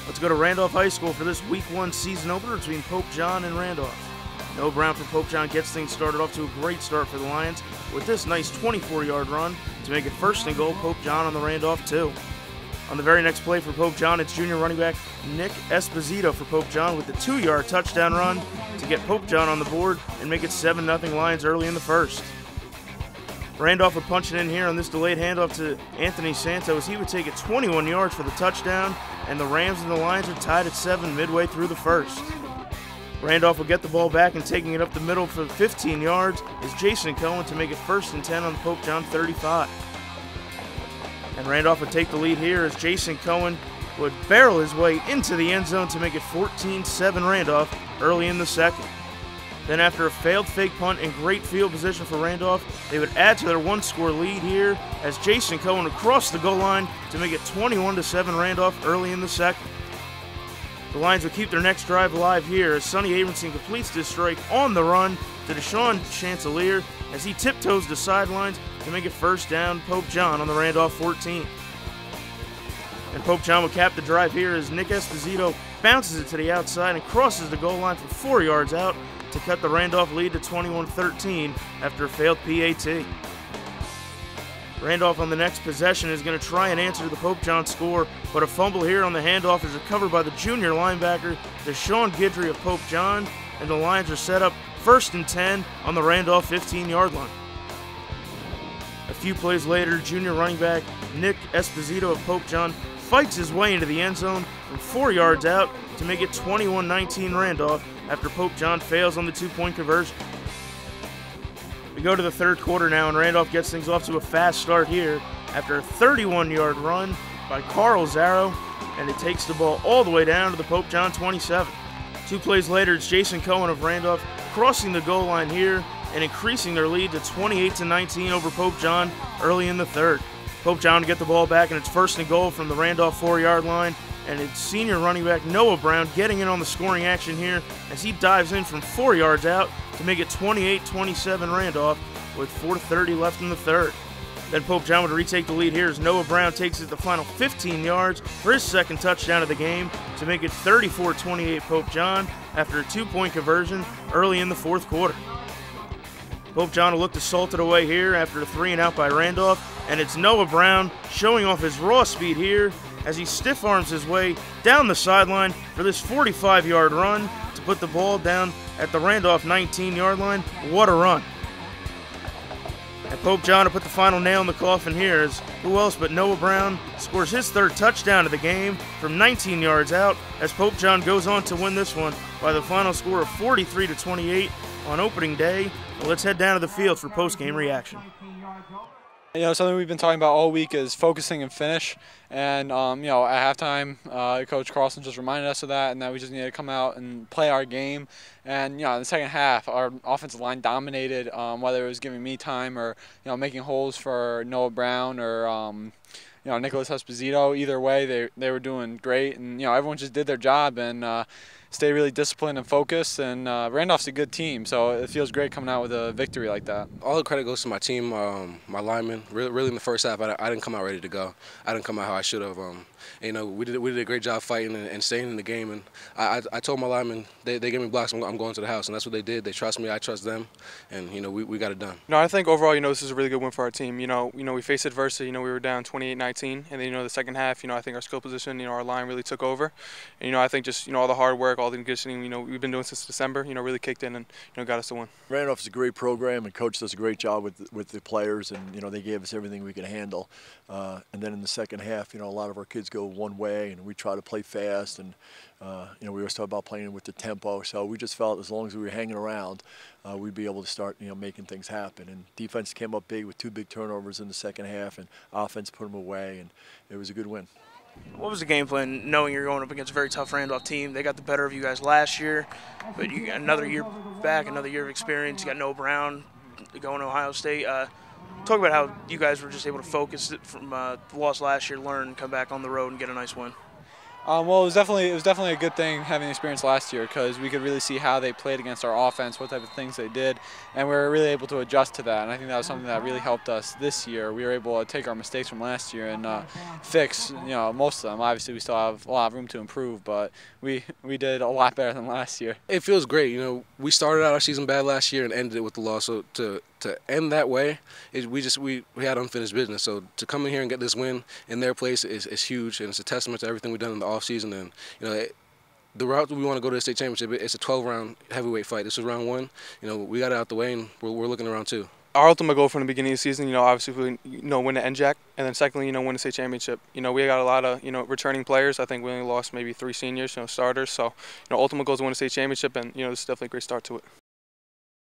Let's go to Randolph High School for this Week 1 season opener between Pope John and Randolph. Noah Brown for Pope John gets things started off to a great start for the Lions with this nice 24-yard run to make it 1st and goal. Pope John on the Randolph 2. On the very next play for Pope John, it's junior running back Nick Esposito for Pope John with the 2-yard touchdown run to get Pope John on the board and make it 7-0 Lions early in the first. Randolph would punch it in here on this delayed handoff to Anthony Santos. He would take it 21 yards for the touchdown, and the Rams and the Lions are tied at 7 midway through the first. Randolph will get the ball back and taking it up the middle for 15 yards is Jason Cohen to make it 1st and 10 on the Pope John 35. And Randolph would take the lead here as Jason Cohen would barrel his way into the end zone to make it 14-7 Randolph early in the second. Then after a failed fake punt and great field position for Randolph, they would add to their 1-score lead here as Jason Cohen would cross the goal line to make it 21-7 Randolph early in the second. The Lions would keep their next drive alive here as Sonny Abramson completes this strike on the run to Deshaun Chancellor as he tiptoes the sidelines to make it 1st down Pope John on the Randolph 14. And Pope John will cap the drive here as Nick Esposito bounces it to the outside and crosses the goal line for 4 yards out to cut the Randolph lead to 21-13 after a failed PAT. Randolph on the next possession is going to try and answer the Pope John score, but a fumble here on the handoff is recovered by the junior linebacker Deshaun Guidry of Pope John, and the Lions are set up 1st and 10 on the Randolph 15-yard line. A few plays later, junior running back Nick Esposito of Pope John fights his way into the end zone from 4 yards out to make it 21-19 Randolph after Pope John fails on the 2-point conversion. We go to the third quarter now, and Randolph gets things off to a fast start here after a 31-yard run by Carl Zarro, and it takes the ball all the way down to the Pope John 27. 2 plays later, it's Jason Cohen of Randolph crossing the goal line here and increasing their lead to 28-19 over Pope John early in the third. Pope John to get the ball back, and it's 1st and goal from the Randolph 4-yard line, and it's senior running back Noah Brown getting in on the scoring action here as he dives in from 4 yards out to make it 28-27 Randolph with 4:30 left in the third. Then Pope John would retake the lead here as Noah Brown takes it the final 15 yards for his 2nd touchdown of the game to make it 34-28 Pope John after a 2-point conversion early in the 4th quarter. Pope John will look to salt it away here after a 3-and-out by Randolph, and it's Noah Brown showing off his raw speed here as he stiff arms his way down the sideline for this 45-yard run to put the ball down at the Randolph 19-yard line. What a run. And Pope John to put the final nail in the coffin here as who else but Noah Brown scores his 3rd touchdown of the game from 19 yards out as Pope John goes on to win this one by the final score of 43-28 on opening day. Well, let's head down to the field for post-game reaction. You know, something we've been talking about all week is focusing and finish. And, you know, at halftime, Coach Carlson just reminded us of that and that we just need to come out and play our game. And, you know, in the second half, our offensive line dominated, whether it was giving me time or, you know, making holes for Noah Brown or, you know, Nicholas Esposito. Either way, they were doing great. And, you know, everyone just did their job and stay really disciplined and focused, and Randolph's a good team, so it feels great coming out with a victory like that. All the credit goes to my team, my linemen. Really in the first half, I didn't come out ready to go. I didn't come out how I should have. You know, we did a great job fighting and staying in the game, and I told my linemen, they gave me blocks, I'm going to the house, and that's what they did. They trust me, I trust them, and, you know, we got it done. No, I think overall, you know, this is a really good win for our team. You know, we faced adversity. You know, we were down 28-19, and then, you know, the second half, you know, I think our skill position, you know, our line really took over. And, you know, I think just, you know, all the hard work, all the conditioning, you know, we've been doing since December, you know, really kicked in and, you know, got us to win. Randolph is a great program, and Coach does a great job with the players, and, you know, they gave us everything we could handle. And then in the second half, you know, a lot of our kids go one way, and we try to play fast, and, you know, we always talk about playing with the tempo, so we just felt as long as we were hanging around, we'd be able to start, you know, making things happen. And defense came up big with 2 big turnovers in the second half, and offense put them away, and it was a good win. What was the game plan, knowing you're going up against a very tough Randolph team? They got the better of you guys last year, but you got another year back, another year of experience. You got Noah Brown going to Ohio State. Talk about how you guys were just able to focus it from the loss last year, learn, come back on the road, and get a nice win. Well, it was definitely a good thing having the experience last year because we could really see how they played against our offense, what type of things they did, and we were really able to adjust to that. And I think that was something that really helped us this year. We were able to take our mistakes from last year and fix, most of them. Obviously, we still have a lot of room to improve, but we did a lot better than last year. It feels great. We started out our season bad last year and ended it with the loss. So to end that way, we had unfinished business. So to come in here and get this win in their place is huge, and it's a testament to everything we've done in the offseason. And the route that we want to go to the state championship, it's a 12-round heavyweight fight. This was round one. We got it out the way, and we're looking around two. Our ultimate goal from the beginning of the season, obviously, win the NJAC, and then secondly, win the state championship. We got a lot of, returning players. I think we only lost maybe 3 seniors, starters. So, ultimate goal is to win the state championship, and this is definitely a great start to it.